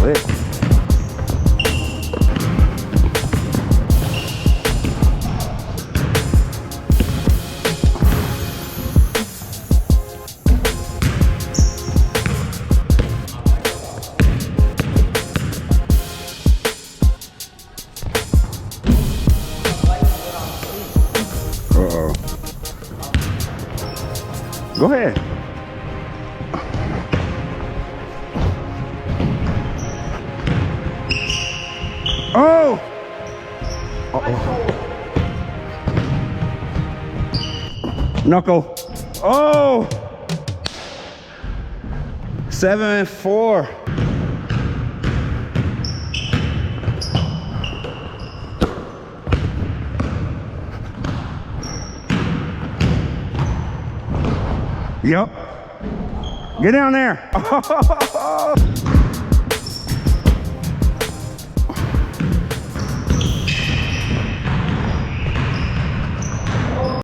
Slick. Uh-oh. Go ahead. Oh! Uh-oh. Knuckle. Oh! 7-4. Yep. Get down there.